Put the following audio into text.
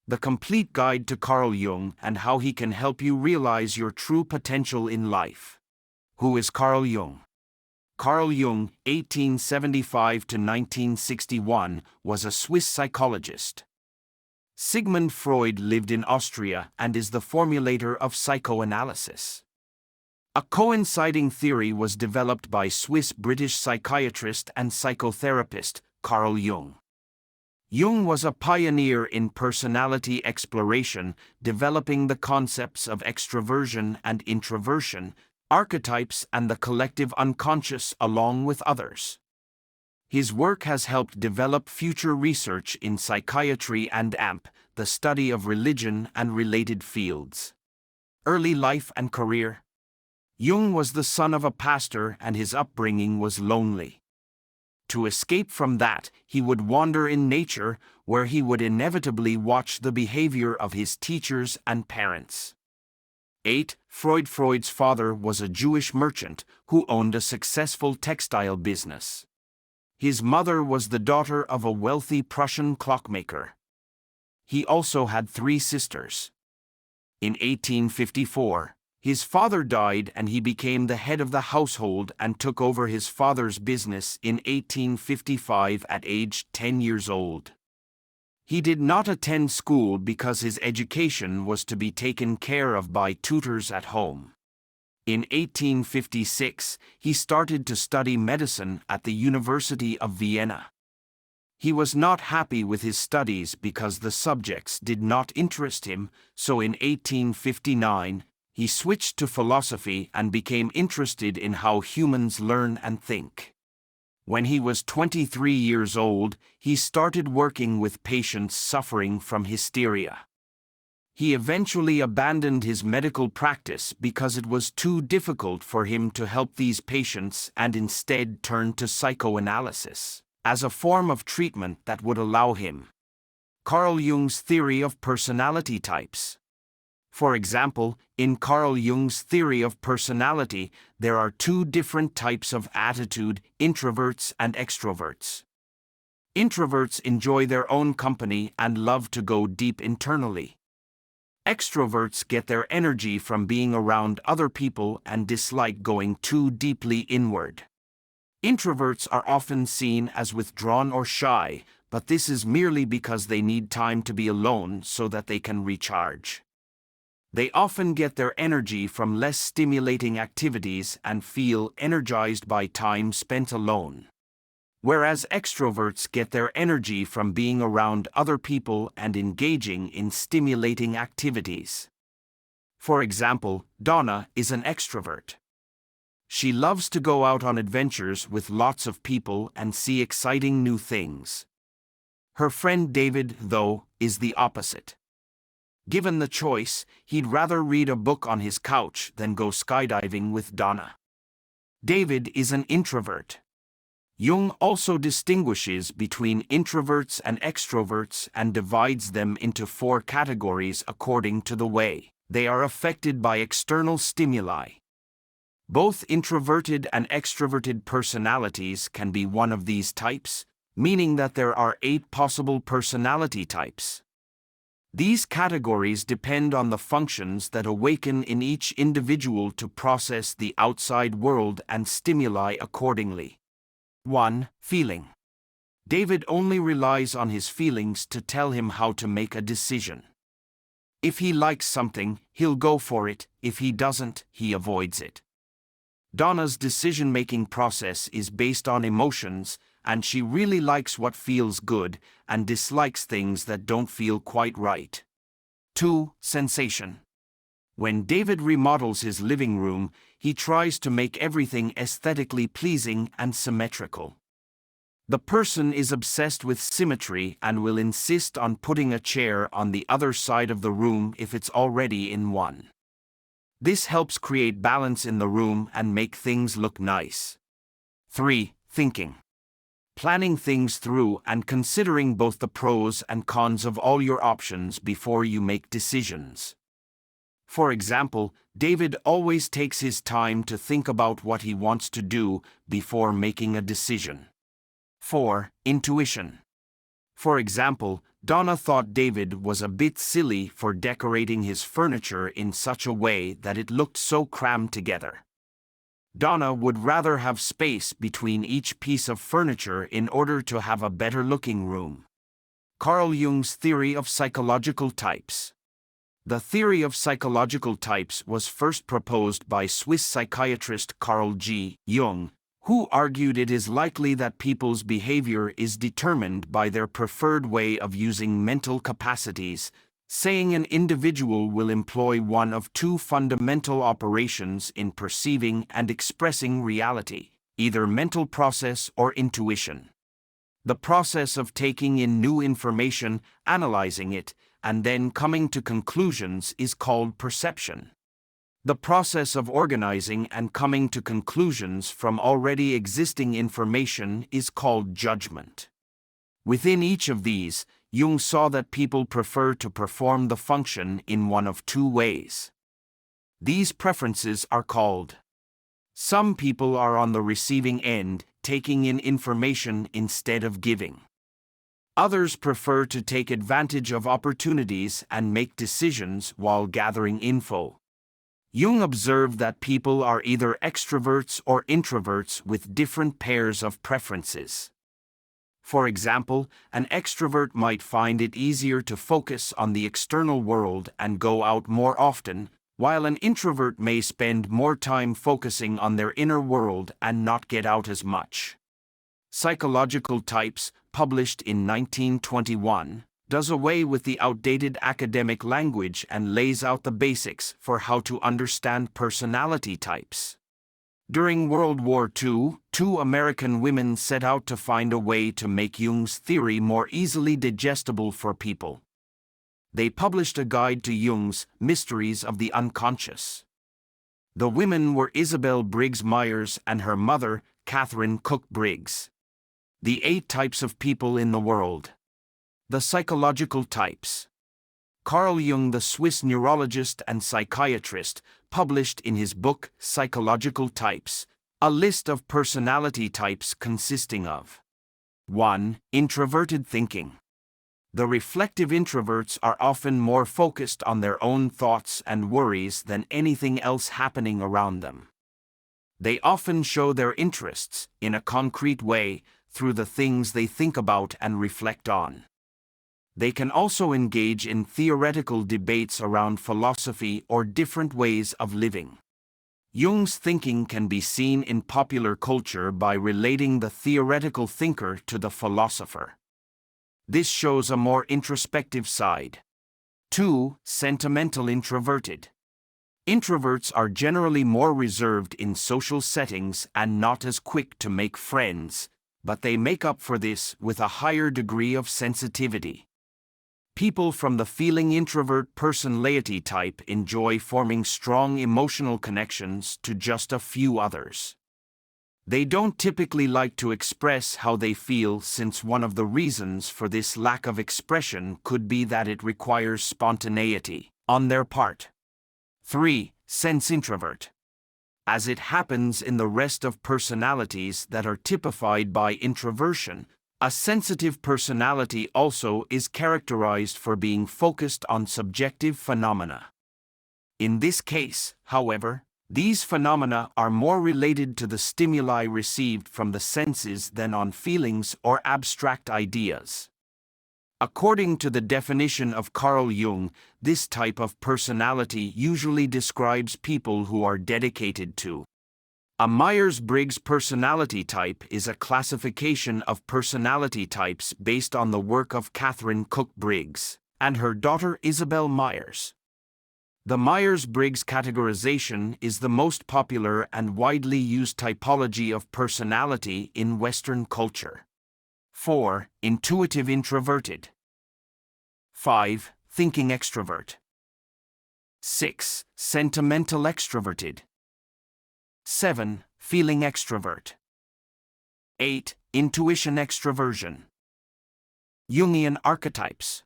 The complete guide to Carl Jung and how he can help you realize your true potential in life. Who is Carl Jung? Carl Jung, 1875 to 1961, was a Swiss psychologist. Sigmund Freud lived in Austria and is the formulator of psychoanalysis. A coinciding theory was developed by Swiss-British psychiatrist and psychotherapist Carl Jung. Jung was a pioneer in personality exploration, developing the concepts of extroversion and introversion, archetypes and the collective unconscious along with others. His work has helped develop future research in psychiatry and the study of religion and related fields. Early life and career. Jung was the son of a pastor and his upbringing was lonely. To escape from that, he would wander in nature, where he would inevitably watch the behavior of his teachers and parents. 8. Freud's father was a Jewish merchant who owned a successful textile business. His mother was the daughter of a wealthy Prussian clockmaker. He also had 3 sisters. In 1854, his father died and he became the head of the household and took over his father's business in 1855 at age 10 years old. He did not attend school because his education was to be taken care of by tutors at home. In 1856, he started to study medicine at the University of Vienna. He was not happy with his studies because the subjects did not interest him, so in 1859, he switched to philosophy and became interested in how humans learn and think. When he was 23 years old, he started working with patients suffering from hysteria. He eventually abandoned his medical practice because it was too difficult for him to help these patients and instead turned to psychoanalysis as a form of treatment that would allow him. Carl Jung's theory of personality types. For example, in Carl Jung's theory of personality, there are 2 different types of attitude, introverts and extroverts. Introverts enjoy their own company and love to go deep internally. Extroverts get their energy from being around other people and dislike going too deeply inward. Introverts are often seen as withdrawn or shy, but this is merely because they need time to be alone so that they can recharge. They often get their energy from less stimulating activities and feel energized by time spent alone. Whereas extroverts get their energy from being around other people and engaging in stimulating activities. For example, Donna is an extrovert. She loves to go out on adventures with lots of people and see exciting new things. Her friend David, though, is the opposite. Given the choice, he'd rather read a book on his couch than go skydiving with Donna. David is an introvert. Jung also distinguishes between introverts and extroverts and divides them into 4 categories according to the way they are affected by external stimuli. Both introverted and extroverted personalities can be one of these types, meaning that there are 8 possible personality types. These categories depend on the functions that awaken in each individual to process the outside world and stimuli accordingly. 1. Feeling. David only relies on his feelings to tell him how to make a decision. If he likes something, he'll go for it. If he doesn't, he avoids it. Donna's decision-making process is based on emotions, and she really likes what feels good and dislikes things that don't feel quite right. 2. Sensation. When David remodels his living room, he tries to make everything aesthetically pleasing and symmetrical. The person is obsessed with symmetry and will insist on putting a chair on the other side of the room if it's already in one. This helps create balance in the room and make things look nice. 3. Thinking. Planning things through and considering both the pros and cons of all your options before you make decisions. For example, David always takes his time to think about what he wants to do before making a decision. 4. Intuition. For example, Donna thought David was a bit silly for decorating his furniture in such a way that it looked so crammed together. Donna would rather have space between each piece of furniture in order to have a better-looking room. Carl Jung's theory of psychological types. The theory of psychological types was first proposed by Swiss psychiatrist Carl Jung, who argued it is likely that people's behavior is determined by their preferred way of using mental capacities, saying an individual will employ one of two fundamental operations in perceiving and expressing reality, either mental process or intuition. The process of taking in new information, analyzing it, and then coming to conclusions is called perception. The process of organizing and coming to conclusions from already existing information is called judgment. Within each of these, Jung saw that people prefer to perform the function in one of two ways. These preferences are called. Some people are on the receiving end, taking in information instead of giving. Others prefer to take advantage of opportunities and make decisions while gathering info. Jung observed that people are either extroverts or introverts with different pairs of preferences. For example, an extrovert might find it easier to focus on the external world and go out more often, while an introvert may spend more time focusing on their inner world and not get out as much. Psychological Types, published in 1921, does away with the outdated academic language and lays out the basics for how to understand personality types. During World War II, two American women set out to find a way to make Jung's theory more easily digestible for people. They published a guide to Jung's Mysteries of the Unconscious. The women were Isabel Briggs Myers and her mother, Catherine Cook Briggs. The 8 Types of People in the World. The Psychological Types. Carl Jung, the Swiss neurologist and psychiatrist, published in his book Psychological Types, a list of personality types consisting of 1. Introverted thinking. The reflective introverts are often more focused on their own thoughts and worries than anything else happening around them. They often show their interests, in a concrete way, through the things they think about and reflect on. They can also engage in theoretical debates around philosophy or different ways of living. Jung's thinking can be seen in popular culture by relating the theoretical thinker to the philosopher. This shows a more introspective side. 2. Sentimental introverted. Introverts are generally more reserved in social settings and not as quick to make friends, but they make up for this with a higher degree of sensitivity. People from the feeling introvert personality type enjoy forming strong emotional connections to just a few others. They don't typically like to express how they feel, since one of the reasons for this lack of expression could be that it requires spontaneity on their part. 3. Sense introvert. As it happens in the rest of personalities that are typified by introversion, a sensitive personality also is characterized for being focused on subjective phenomena. In this case, however, these phenomena are more related to the stimuli received from the senses than on feelings or abstract ideas. According to the definition of Carl Jung, this type of personality usually describes people who are dedicated to. A Myers-Briggs personality type is a classification of personality types based on the work of Catherine Cook Briggs and her daughter Isabel Myers. The Myers-Briggs categorization is the most popular and widely used typology of personality in Western culture. 4. Intuitive introverted. 5. Thinking extrovert. 6. Sentimental extroverted. 7. Feeling extrovert. 8. Intuition extroversion. Jungian archetypes.